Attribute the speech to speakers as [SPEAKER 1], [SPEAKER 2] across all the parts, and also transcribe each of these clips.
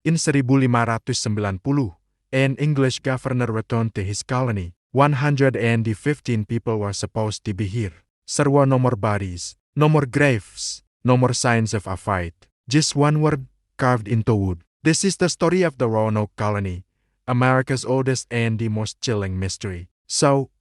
[SPEAKER 1] In 1590, an English governor returned to his colony. 115 people were supposed to be here. There were no more bodies, no more graves, no more signs of a fight. Just one word carved into wood. This is the story of the Roanoke Colony, America's oldest and the most chilling mystery. So,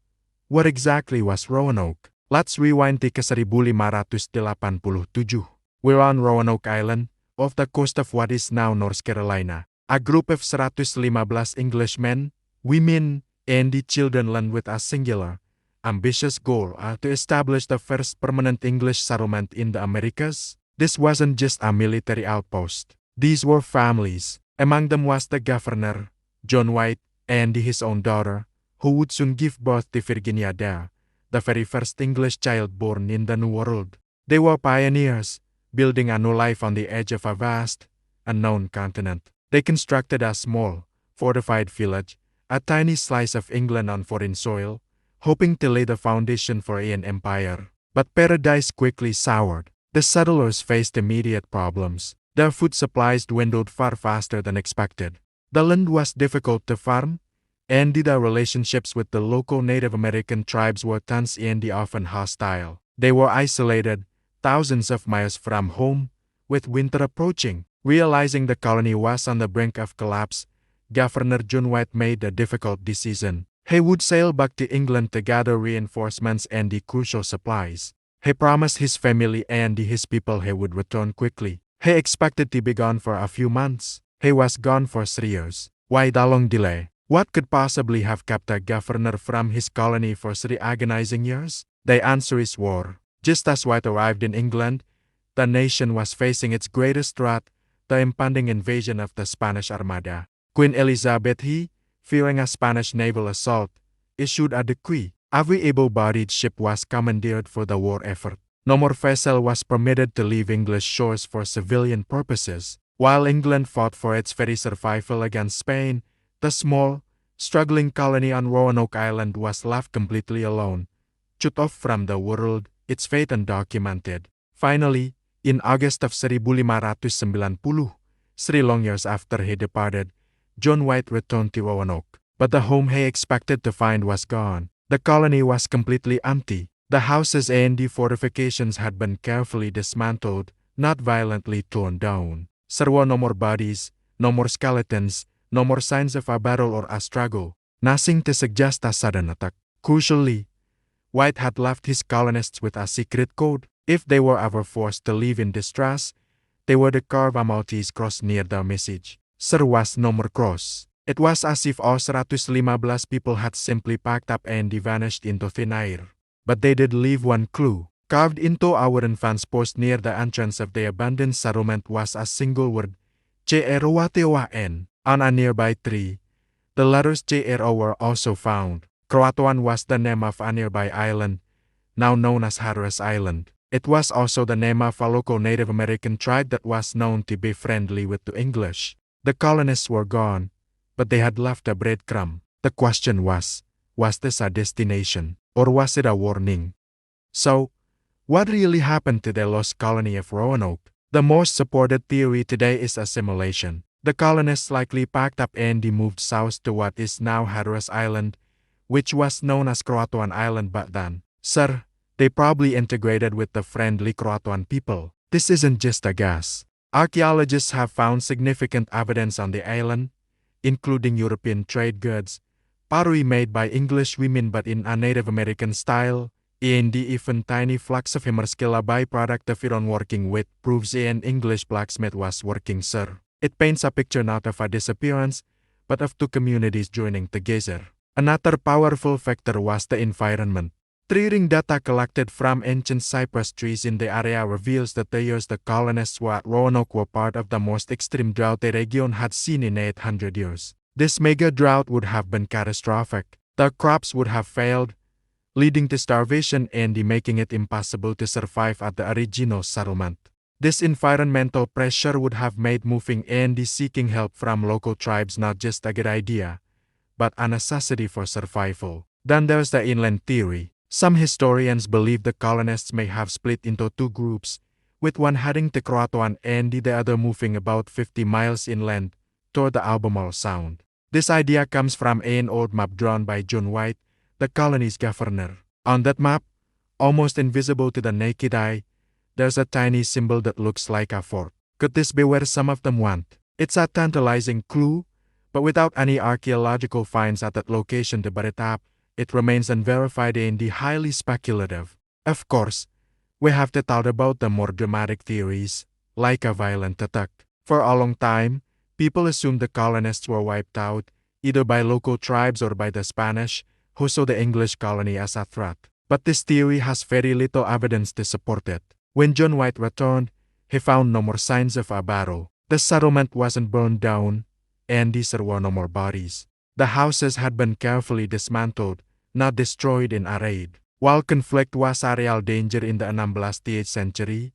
[SPEAKER 1] what exactly was Roanoke? Let's rewind to 1587. We're on Roanoke Island, off the coast of what is now North Carolina. A group of 115 Englishmen, women, and the children land with a singular, ambitious goal to establish the first permanent English settlement in the Americas. This wasn't just a military outpost. These were families. Among them was the governor, John White, and his own daughter, who would soon give birth to Virginia Dare, the very first English child born in the New World. They were pioneers, building a new life on the edge of a vast, unknown continent. They constructed a small, fortified village, a tiny slice of England on foreign soil, hoping to lay the foundation for an empire. But paradise quickly soured. The settlers faced immediate problems. Their food supplies dwindled far faster than expected. The land was difficult to farm, and their relationships with the local Native American tribes were tense and often hostile. They were isolated, thousands of miles from home, with winter approaching. Realizing the colony was on the brink of collapse, Governor John White made a difficult decision. He would sail back to England to gather reinforcements and the crucial supplies. He promised his family and his people he would return quickly. He expected to be gone for a few months. He was gone for 3 years. Why the long delay? What could possibly have kept a governor from his colony for 3 agonizing years? The answer is war. Just as White arrived in England, the nation was facing its greatest threat, the impending invasion of the Spanish Armada. Queen Elizabeth I, fearing a Spanish naval assault, issued a decree. Every able-bodied ship was commandeered for the war effort. No more vessel was permitted to leave English shores for civilian purposes. While England fought for its very survival against Spain, the small, struggling colony on Roanoke Island was left completely alone, shut off from the world, its fate undocumented. Finally, in August of 1590, 3 long years after he departed, John White returned to Roanoke. But the home he expected to find was gone. The colony was completely empty. The houses and the fortifications had been carefully dismantled, not violently torn down. There were no more bodies, no more skeletons, no more signs of a battle or a struggle, nothing to suggest a sudden attack. Crucially, White had left his colonists with a secret code. If they were ever forced to leave in distress, they were to carve a Maltese cross near their message. There was no more cross. It was as if all 115 people had simply packed up and vanished into thin air. But they did leave one clue. Carved into a wooden fence post near the entrance of the abandoned settlement was a single word, CROATOAN. On a nearby tree, the letters CRO were also found. CROATOAN was the name of a nearby island, now known as Hatteras Island. It was also the name of a local Native American tribe that was known to be friendly with the English. The colonists were gone, but they had left a breadcrumb. The question was this a destination, or was it a warning? So, what really happened to the lost colony of Roanoke? The most supported theory today is assimilation. The colonists likely packed up and moved south to what is now Hatteras Island, which was known as CROATOAN Island back then. Sir, they probably integrated with the friendly CROATOAN people. This isn't just a guess. Archaeologists have found significant evidence on the island, including European trade goods, pottery made by English women but in a Native American style, and even tiny flakes of hammerskill, a byproduct of iron-working wheat, proves an English blacksmith was working, sir. It paints a picture not of a disappearance, but of 2 communities joining together. Another powerful factor was the environment. Tree-ring data collected from ancient cypress trees in the area reveals that the years the colonists were at Roanoke were part of the most extreme drought the region had seen in 800 years. This mega drought would have been catastrophic. The crops would have failed, leading to starvation and making it impossible to survive at the original settlement. This environmental pressure would have made moving and seeking help from local tribes not just a good idea, but a necessity for survival. Then there's the inland theory. Some historians believe the colonists may have split into 2 groups, with one heading to CROATOAN and the other moving about 50 miles inland toward the Albemarle Sound. This idea comes from an old map drawn by John White, the colony's governor. On that map, almost invisible to the naked eye, there's a tiny symbol that looks like a fort. Could this be where some of them went? It's a tantalizing clue, but without any archaeological finds at that location to back it up, it remains unverified and highly speculative. Of course, we have to talk about the more dramatic theories, like a violent attack. For a long time, people assumed the colonists were wiped out, either by local tribes or by the Spanish, who saw the English colony as a threat. But this theory has very little evidence to support it. When John White returned, he found no more signs of a battle. The settlement wasn't burned down, and there were no more bodies. The houses had been carefully dismantled, not destroyed in a raid. While conflict was a real danger in the 16th century,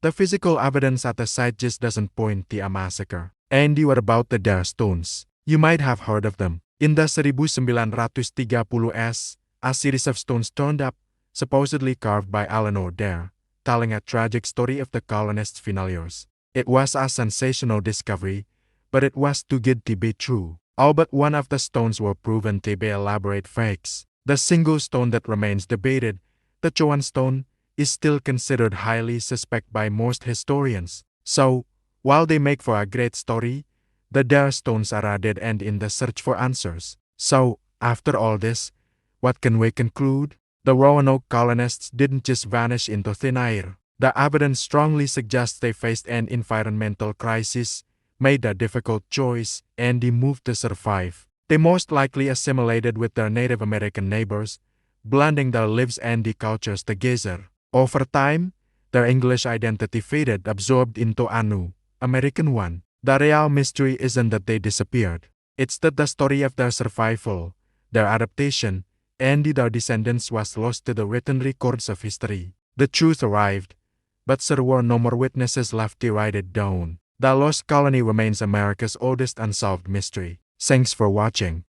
[SPEAKER 1] the physical evidence at the site just doesn't point to a massacre. And what about the Dare stones? You might have heard of them. In the 1930s, a series of stones turned up, supposedly carved by Eleanor Dare, telling a tragic story of the colonists' failures. It was a sensational discovery, but it was too good to be true. All but one of the stones were proven to be elaborate fakes. The single stone that remains debated, the CROATOAN stone, is still considered highly suspect by most historians. So, while they make for a great story, the Dare stones are a dead end in the search for answers. So, after all this, what can we conclude? The Roanoke colonists didn't just vanish into thin air. The evidence strongly suggests they faced an environmental crisis, made a difficult choice, and they moved to survive. They most likely assimilated with their Native American neighbors, blending their lives and the cultures together. Over time, their English identity faded, absorbed into a new, American one. The real mystery isn't that they disappeared. It's that the story of their survival, their adaptation, and their descendants was lost to the written records of history. The truth arrived, but there were no more witnesses left to write it down. The Lost Colony remains America's oldest unsolved mystery. Thanks for watching.